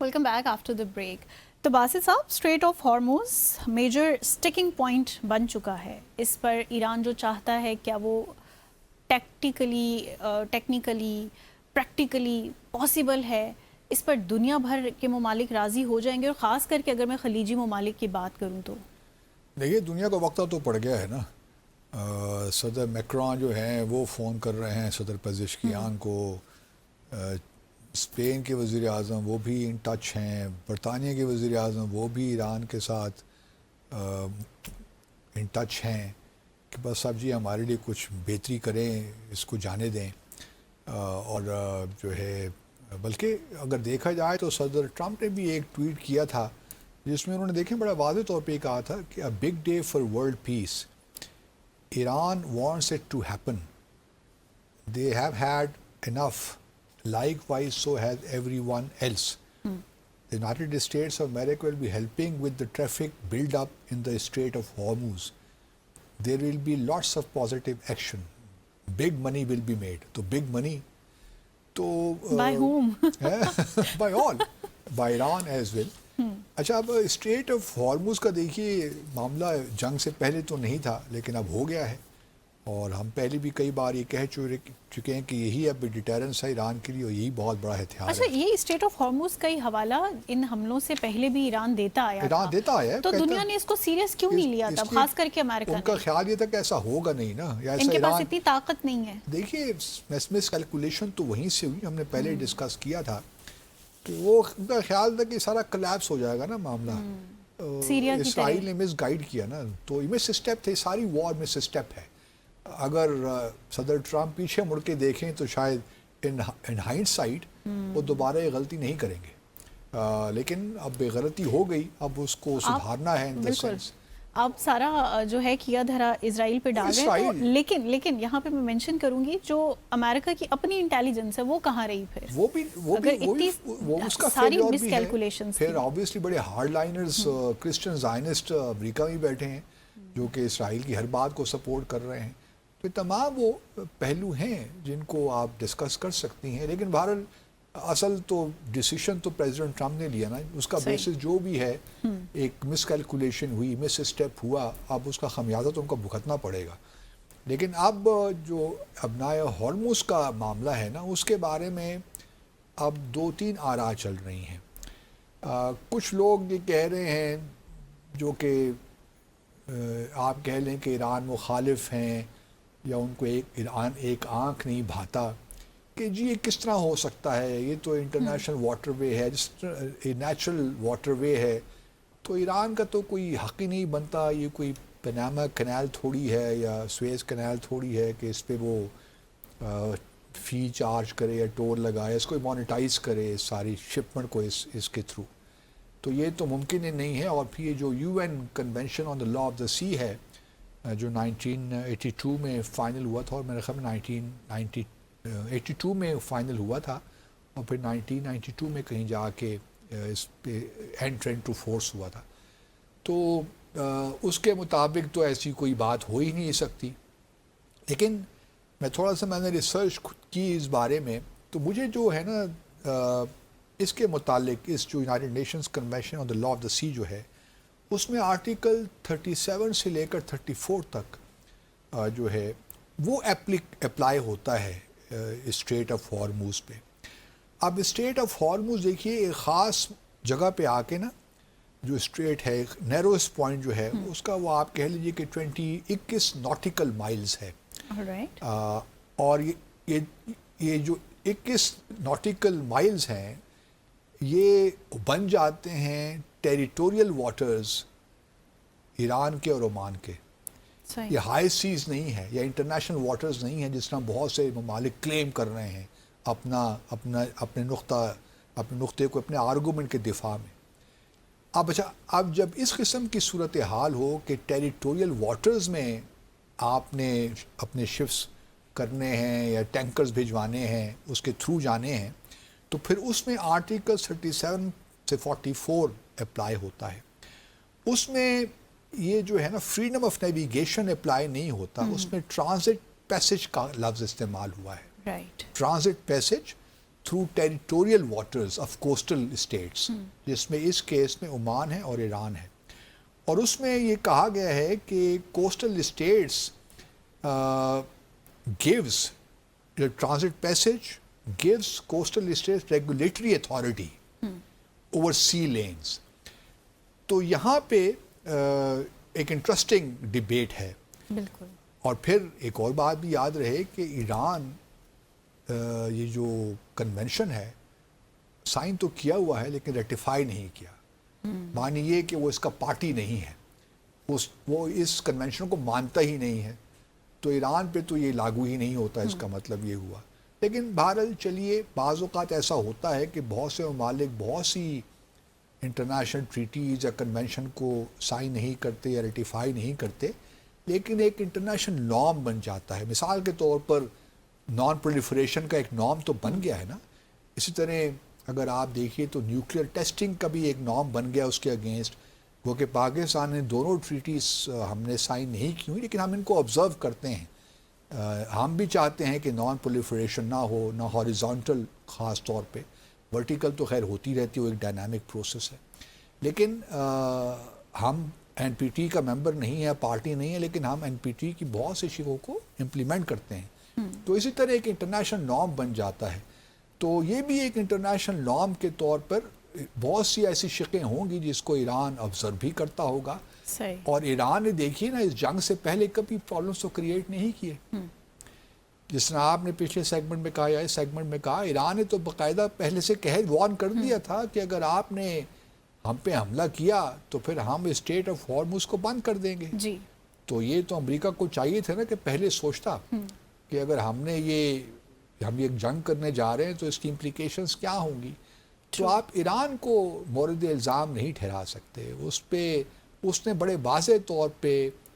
Welcome back after the break. تو باسط صاحب, strait of Hormuz major sticking point بن چکا ہے. اس پر ایران جو چاہتا ہے کیا وہ ٹیکنیکلی پریکٹیکلی پاسبل ہے؟ اس پر دنیا بھر کے ممالک راضی ہو جائیں گے؟ اور خاص کر کے اگر میں خلیجی ممالک کی بات کروں تو دیکھیے دنیا کا وقت تو پڑ گیا ہے نا. صدر میکران جو ہیں وہ فون کر رہے ہیں صدر پزشکیان کو. اسپین کے وزیر اعظم وہ بھی ان ٹچ ہیں. برطانیہ کے وزیر اعظم وہ بھی ایران کے ساتھ ان ٹچ ہیں کہ بس صاحب جی ہمارے لیے کچھ بہتری کریں, اس کو جانے دیں. اور جو ہے بلکہ اگر دیکھا جائے تو صدر ٹرمپ نے بھی ایک ٹویٹ کیا تھا جس میں انہوں نے دیکھیں بڑا واضح طور پہ کہا تھا کہ a big day for world peace. Iran wants it to happen. They have had enough. Likewise, so has everyone else. The United States of America will be helping with the traffic build-up in the Strait of Hormuz. There will be lots of positive action. Big money will be made. So big money. So by whom? By all. By Iran as well. اچھا, اب street of ہارموز کا دیکھیے معاملہ جنگ سے پہلے تو نہیں تھا لیکن اب ہو گیا ہے. اور ہم پہلے بھی کئی بار یہ کہہ چکے ہیں کہ یہی اب ڈیٹرنس ہے ایران کے لیے اور یہی بہت بڑا ہتھیار ہے. اچھا, یہ اسٹریٹ آف ہارموز کا ہی حوالہ ان حملوں سے پہلے بھی ایران دیتا آیا ہے. تو دنیا نے اس کو سیریس کیوں نہیں لیا تھا, خاص کر کے امریکہ؟ ان کا خیال یہ تھا کہ ایسا ہوگا نہیں نا, یا ان کے پاس اتنی طاقت نہیں ہے. دیکھیے مس کیلکولیشن تو وہیں سے ہوئی, ہم نے پہلے ڈسکس کیا تھا کہ وہ ان کا خیال تھا کہ سارا کلیپس ہو جائے گا نا معاملہ. اسرائیل نے مس گائیڈ کیا نا, تو مس اسٹیپ تھے, ساری وار مس اسٹیپ ہے. اگر صدر ٹرمپ پیچھے مڑ کے دیکھیں تو شاید ان ہائنڈ سائٹ وہ دوبارہ یہ غلطی نہیں کریں گے, لیکن اب غلطی ہو گئی, اب اس کو سدھارنا ہے. ان دا سینس اب سارا جو ہے کیا دھرا اسرائیل پہ ڈال رہے ہیں, لیکن یہاں پہ میں مینشن کروں گی جو امریکہ کی اپنی انٹیلیجنس ہے وہ کہاں رہی پھر؟ وہ اس کا ساری مس کیلکولیشنز پھر آبویسلی بڑے ہارڈ لائنرز کرسچن زائنسٹ امریکہ میں بیٹھے ہیں جو کہ اسرائیل کی ہر بات کو سپورٹ کر رہے ہیں. تو تمام وہ پہلو ہیں جن کو آپ ڈسکس کر سکتی ہیں, لیکن بہرحال اصل تو ڈیسیشن تو پریزیڈنٹ ٹرمپ نے لیا نا. اس کا بیسس جو بھی ہے, ایک مس کیلکولیشن ہوئی, مس اسٹیپ ہوا, اب اس کا خمیازہ تو ان کو بھگتنا پڑے گا. لیکن اب جو ابنائے ہارموز کا معاملہ ہے نا, اس کے بارے میں اب 2-3 آراء چل رہی ہیں. کچھ لوگ یہ کہہ رہے ہیں جو کہ آپ کہہ لیں کہ ایران مخالف ہیں یا ان کو ایران ایک آنکھ نہیں بھاتا کہ جی یہ کس طرح ہو سکتا ہے, یہ تو انٹرنیشنل واٹر وے ہے, جس طرح نیچرل واٹر وے ہے, تو ایران کا تو کوئی حق ہی نہیں بنتا. یہ کوئی پناما کینال تھوڑی ہے یا سویز کینال تھوڑی ہے کہ اس پہ وہ فی چارج کرے یا ٹول لگائے, اس کو مانیٹائز کرے ساری شپمنٹ کو اس کے تھرو. تو یہ تو ممکن ہی نہیں ہے. اور پھر یہ جو U N convention on the law of the sea ہے جو 1982 میں فائنل ہوا تھا, اور میرے خیال میں 1982 میں فائنل ہوا تھا, اور پھر 1992 میں کہیں جا کے اس پہ انٹر انٹو فورس ہوا تھا. تو اس کے مطابق تو ایسی کوئی بات ہو ہی نہیں سکتی. لیکن میں تھوڑا سا میں نے ریسرچ کی اس بارے میں, تو مجھے جو ہے نا اس کے متعلق اس جو United Nations convention on the law of the sea جو ہے, اس میں آرٹیکل 37 سے لے کر 34 تک جو ہے وہ اپلائی ہوتا ہے اسٹریٹ آف ہارموز پہ. اب اسٹریٹ آف ہارموز دیکھیے ایک خاص جگہ پہ آ کے نا, جو اسٹریٹ ہے نیروسٹ پوائنٹ جو ہے اس کا وہ آپ کہہ لیجیے کہ 21 ناٹیکل مائلز ہے. اور یہ جو 21 ناٹیکل مائلز ہیں یہ بن جاتے ہیں ٹیریٹوریل واٹرز ایران کے اور عمان کے. یہ ہائی سیز نہیں ہے یا انٹرنیشنل واٹرز نہیں ہیں جس طرح بہت سے ممالک کلیم کر رہے ہیں اپنے نقطے کو اپنے آرگومنٹ کے دفاع میں. اب جب اس قسم کی صورتحال ہو کہ ٹیریٹوریل واٹرز میں آپ نے اپنے شپس کرنے ہیں یا ٹینکرز بھجوانے ہیں, اس کے تھرو جانے ہیں, تو پھر اس میں آرٹیکل 37 سے 44 اپلائی ہوتا ہے. اس میں یہ جو ہے نا فریڈم آف نیویگیشن اپلائی نہیں ہوتا, اس میں ٹرانزٹ پیسج کا لفظ استعمال ہوا ہے. Transit passage through territorial waters of coastal states, جس میں اس کیس میں عمان ہے اور ایران ہے. اور اس میں یہ کہا گیا ہے کہ coastal states gives the transit passage, gives coastal states regulatory authority over sea lanes. تو یہاں پہ ایک انٹرسٹنگ ڈیبیٹ ہے. بالکل. اور پھر ایک اور بات بھی یاد رہے کہ ایران یہ جو کنونشن ہے سائن تو کیا ہوا ہے لیکن ریٹیفائی نہیں کیا. مانیے کہ وہ اس کا پارٹی نہیں ہے, وہ اس کنونشن کو مانتا ہی نہیں ہے, تو ایران پہ تو یہ لاگو ہی نہیں ہوتا. اس کا مطلب یہ ہوا. لیکن بہرحال چلیے, بعض اوقات ایسا ہوتا ہے کہ بہت سے ممالک بہت سی انٹرنیشنل ٹریٹیز یا کنونشن کو سائن نہیں کرتے یا ریٹیفائی نہیں کرتے, لیکن ایک انٹرنیشنل نارم بن جاتا ہے. مثال کے طور پر نان پرولیفریشن کا ایک نارم تو بن گیا ہے نا. اسی طرح اگر آپ دیکھیے تو نیوکلیئر ٹیسٹنگ کا بھی ایک نارم بن گیا اس کے اگینسٹ. وہ کہ پاکستان نے دونوں ٹریٹیز ہم نے سائن نہیں کی ہوئی, لیکن ہم ان کو آبزرو کرتے ہیں. ہم بھی چاہتے ہیں کہ نان پرولیفریشن نہ ہو, نہ ہاریزونٹل خاص طور پہ, ورٹیکل تو خیر ہوتی رہتی ہے, وہ ایک ڈائنامک پروسیس ہے. لیکن ہم این پی ٹی کا ممبر نہیں ہے, پارٹی نہیں ہے, لیکن ہم این پی ٹی کی بہت سی چیزوں کو امپلیمنٹ کرتے ہیں. تو اسی طرح ایک انٹرنیشنل نارم بن جاتا ہے. تو یہ بھی ایک انٹرنیشنل نارم کے طور پر بہت سی ایسی شقیں ہوں گی جس کو ایران آبزرو بھی کرتا ہوگا. صحیح. اور ایران نے دیکھیے نا اس جنگ سے پہلے کبھی پرابلمس تو کریٹ نہیں کیے. جس طرح آپ نے پچھلے سیگمنٹ میں کہا یا اس سیگمنٹ میں کہا, ایران نے تو باقاعدہ پہلے سے وارن کر دیا تھا کہ اگر آپ نے ہم پہ حملہ کیا تو پھر ہم اسٹریٹ آف ہارمز کو بند کر دیں گے. جی. تو یہ تو امریکہ کو چاہیے تھا نا کہ پہلے سوچتا کہ اگر ہم یہ جنگ کرنے جا رہے ہیں تو اس کی امپلیکیشنز کیا ہوں گی. تو آپ ایران کو مورد الزام نہیں ٹھہرا سکتے. اس نے بڑے واضح طور پہ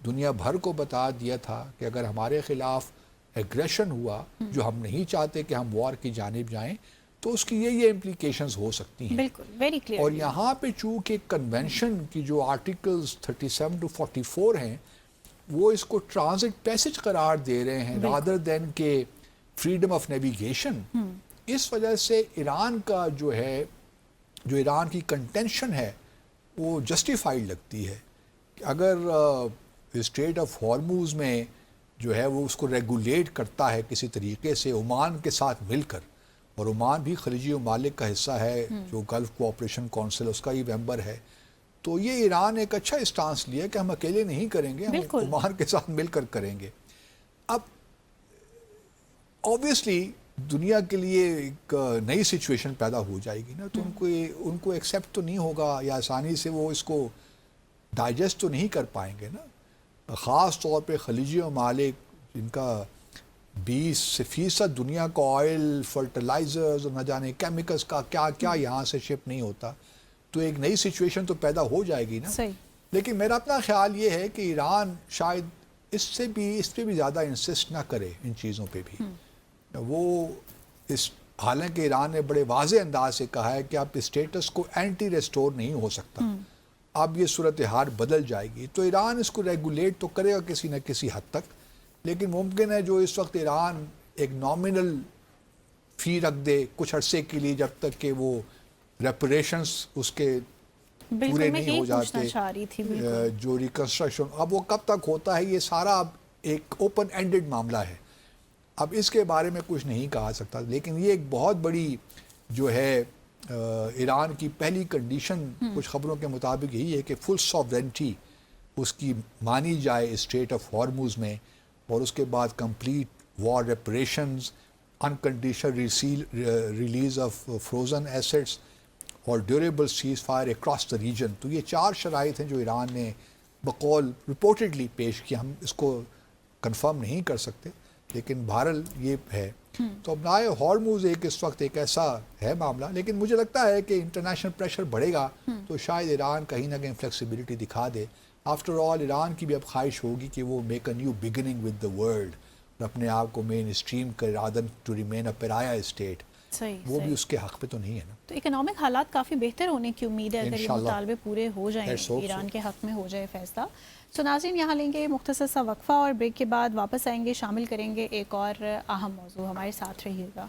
دنیا بھر کو بتا دیا تھا کہ اگر ہمارے خلاف ایگریشن ہوا, جو ہم نہیں چاہتے کہ ہم وار کی جانب جائیں, تو اس کی یہ امپلیکیشنز ہو سکتی ہیں. بالکل, ویری کلیئر. اور یہاں پہ چونکہ کنونشن کی جو آرٹیکلز 37 to 44 ہیں وہ اس کو ٹرانزٹ پیسج قرار دے رہے ہیں رادر دین کہ فریڈم آف نیویگیشن. اس وجہ سے ایران کا جو ایران کی کنٹینشن ہے وہ جسٹیفائڈ لگتی ہے. اگر اسٹریٹ آف ہارموز میں جو ہے وہ اس کو ریگولیٹ کرتا ہے کسی طریقے سے عمان کے ساتھ مل کر, اور عمان بھی خلیجی ممالک کا حصہ ہے, جو گلف کوآپریشن کونسل اس کا ہی ممبر ہے, تو یہ ایران ایک اچھا اسٹانس لیا کہ ہم اکیلے نہیں کریں گے, ہم عمان کے ساتھ مل کر کریں گے. اب آبویسلی دنیا کے لیے ایک نئی سچویشن پیدا ہو جائے گی نا, تو ان کو ایکسیپٹ تو نہیں ہوگا یا آسانی سے وہ اس کو ڈائجسٹ تو نہیں کر پائیں گے نا. خاص طور پہ خلیجی ممالک جن کا 20% دنیا کا آئل, فرٹیلائزرز اور نہ جانے کیمیکلز کا کیا کیا یہاں سے شپ نہیں ہوتا, تو ایک نئی سچویشن تو پیدا ہو جائے گی نا. لیکن میرا اپنا خیال یہ ہے کہ ایران شاید اس پہ بھی زیادہ انسسٹ نہ کرے ان چیزوں پہ بھی. حالانکہ ایران نے بڑے واضح انداز سے کہا ہے کہ اب اسٹیٹس کو اینٹی ریسٹور نہیں ہو سکتا, اب یہ صورتحال بدل جائے گی. تو ایران اس کو ریگولیٹ تو کرے گا کسی نہ کسی حد تک, لیکن ممکن ہے جو اس وقت ایران ایک نامنل فی رکھ دے کچھ عرصے کے لیے, جب تک کہ وہ ریپریشنز اس کے پورے نہیں ہو جاتے, جو ریکنسٹرکشن اب وہ کب تک ہوتا ہے, یہ سارا اب ایک اوپن اینڈڈ معاملہ ہے. اب اس کے بارے میں کچھ نہیں کہا سکتا. لیکن یہ ایک بہت بڑی جو ہے ایران کی پہلی کنڈیشن کچھ خبروں کے مطابق یہی ہے کہ فل ساورینٹی اس کی مانی جائے اسٹریٹ آف ہارموز میں, اور اس کے بعد complete war reparations, unconditional release of frozen assets اور durable ceasefire across the region. تو یہ 4 شرائط ہیں جو ایران نے بقول رپورٹڈلی پیش کی. ہم اس کو کنفرم نہیں کر سکتے, لیکن بہرحال یہ ہے. تو اب نائے ہارموز اس وقت ایک ایسا ہے معاملہ, لیکن مجھے لگتا ہے کہ انٹرنیشنل پریشر بڑھے گا تو شاید ایران کہیں نہ کہیں فلیکسیبلٹی دکھا دے. آفٹر آل ایران کی بھی اب خواہش ہوگی کہ وہ make a new beginning with the world, اور اپنے آپ کو مین اسٹریم کر rather to remain a pariah state. وہ بھی اس کے حق پہ تو نہیں ہے نا. تو اکنامک حالات کافی بہتر ہونے کی امید ہے اگر یہ مطالبے پورے ہو جائیں, ایران کے حق میں ہو جائے فیصلہ. سو ناظرین, یہاں لیں گے مختصر سا وقفہ اور بریک کے بعد واپس آئیں گے, شامل کریں گے ایک اور اہم موضوع. ہمارے ساتھ رہیے گا.